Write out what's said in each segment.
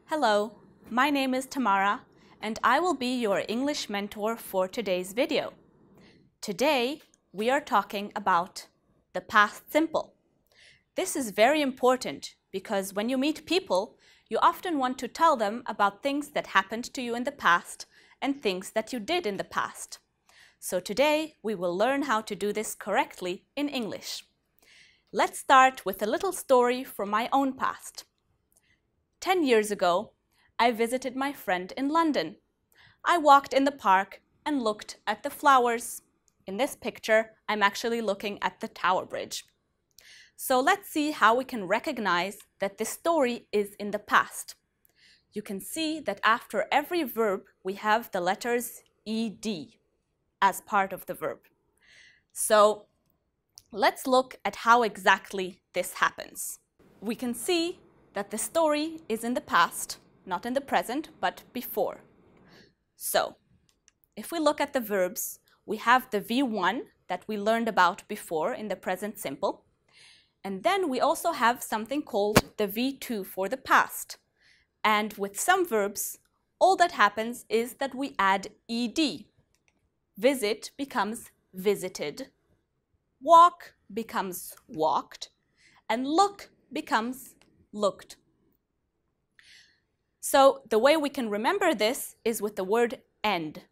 Hello, my name is Tamara, and I will be your English mentor for today's video. Today, we are talking about the past simple. This is very important because when you meet people, you often want to tell them about things that happened to you in the past and things that you did in the past. So today, we will learn how to do this correctly in English. Let's start with a little story from my own past. 10 years ago, I visited my friend in London. I walked in the park and looked at the flowers. In this picture, I'm actually looking at the Tower Bridge. So let's see how we can recognize that this story is in the past. You can see that after every verb, we have the letters ed as part of the verb. So let's look at how exactly this happens. We can see that the story is in the past, not in the present, but before. So, if we look at the verbs, we have the V1 that we learned about before in the present simple. And then we also have something called the V2 for the past. And with some verbs, all that happens is that we add ed. Visit becomes visited. Walk becomes walked. And look becomes looked. So the way we can remember this is with the word end.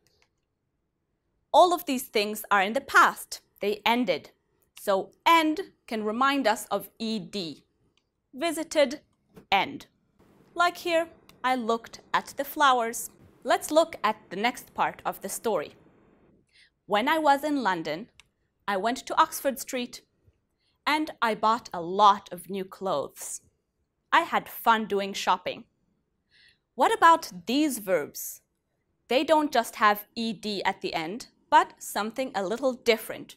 All of these things are in the past. They ended. So end can remind us of ed. Visited, end. Like here, I looked at the flowers. Let's look at the next part of the story. When I was in London, I went to Oxford Street and I bought a lot of new clothes. I had fun doing shopping. What about these verbs? They don't just have ed at the end, but something a little different.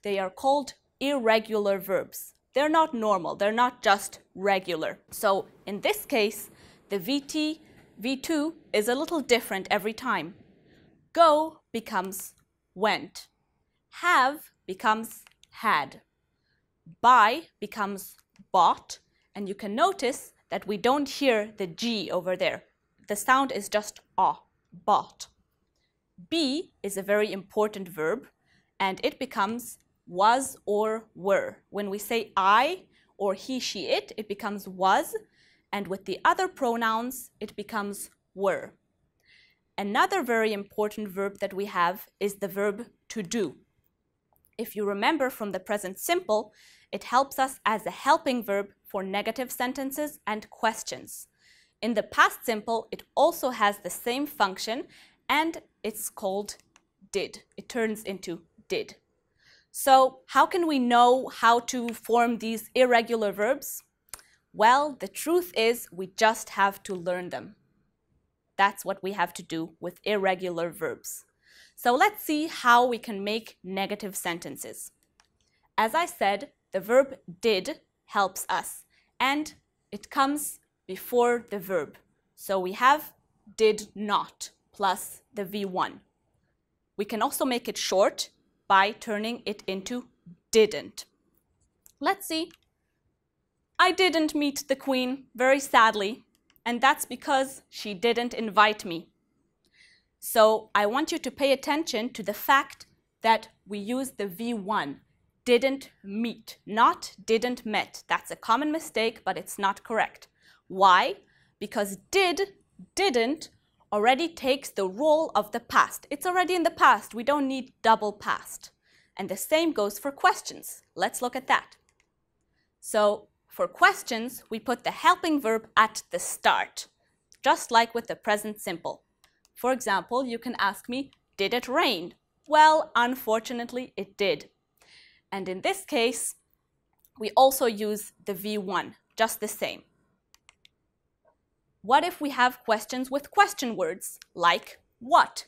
They are called irregular verbs. They're not normal, they're not just regular. So in this case, the V2 is a little different every time. Go becomes went. Have becomes had. Buy becomes bought. And you can notice that we don't hear the G over there. The sound is just ah, bought. Be is a very important verb, and it becomes was or were. When we say I or he, she, it becomes was, and with the other pronouns, it becomes were. Another very important verb that we have is the verb to do. If you remember from the present simple, it helps us as a helping verb for negative sentences and questions. In the past simple, it also has the same function, and it's called did. It turns into did. So how can we know how to form these irregular verbs? Well, the truth is we just have to learn them. That's what we have to do with irregular verbs. So let's see how we can make negative sentences. As I said, the verb did helps us, and it comes before the verb. So we have did not plus the V1. We can also make it short by turning it into didn't. Let's see. I didn't meet the Queen, very sadly, and that's because she didn't invite me. So I want you to pay attention to the fact that we use the V1, didn't meet, not didn't met. That's a common mistake, but it's not correct. Why? Because didn't already takes the role of the past. It's already in the past. We don't need double past. And the same goes for questions. Let's look at that. So for questions, we put the helping verb at the start, just like with the present simple. For example, you can ask me, did it rain? Well, unfortunately, it did. And in this case, we also use the V1, just the same. What if we have questions with question words, like what?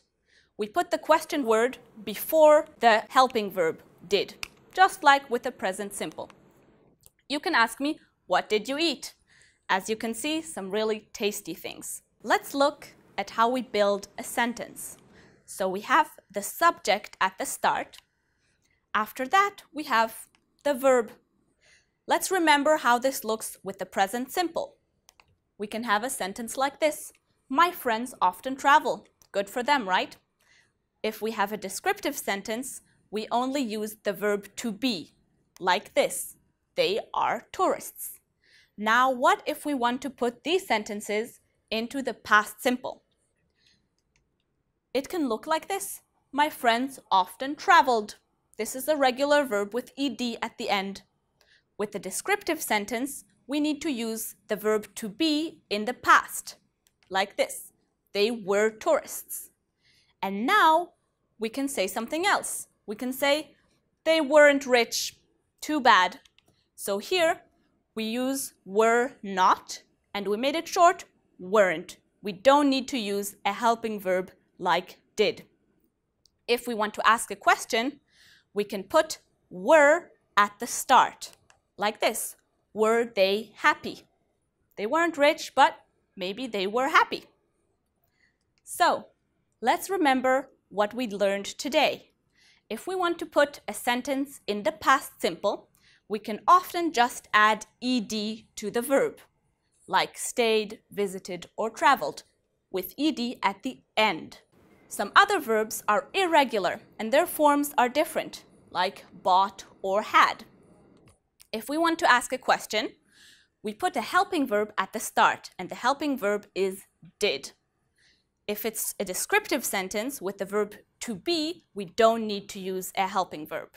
We put the question word before the helping verb, did, just like with the present simple. You can ask me, what did you eat? As you can see, some really tasty things. Let's look at how we build a sentence. So we have the subject at the start. After that, we have the verb. Let's remember how this looks with the present simple. We can have a sentence like this. My friends often travel. Good for them, right? If we have a descriptive sentence, we only use the verb to be, like this. They are tourists. Now, what if we want to put these sentences into the past simple? It can look like this. My friends often traveled. This is a regular verb with ed at the end. With the descriptive sentence, we need to use the verb to be in the past, like this. They were tourists. And now we can say something else. We can say, they weren't rich. Too bad. So here we use were not, and we made it short, weren't. We don't need to use a helping verb like did. If we want to ask a question, we can put were at the start, like this. Were they happy? They weren't rich, but maybe they were happy. So, let's remember what we learned today. If we want to put a sentence in the past simple, we can often just add ed to the verb, like stayed, visited, or traveled, with ed at the end. Some other verbs are irregular and their forms are different, like bought or had. If we want to ask a question, we put a helping verb at the start, and the helping verb is did. If it's a descriptive sentence with the verb to be, we don't need to use a helping verb.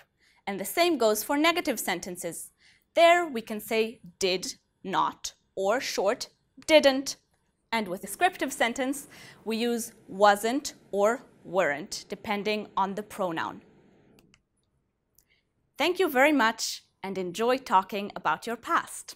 And the same goes for negative sentences. There we can say did not, or short, didn't. And with descriptive sentence, we use wasn't or weren't, depending on the pronoun. Thank you very much, and enjoy talking about your past.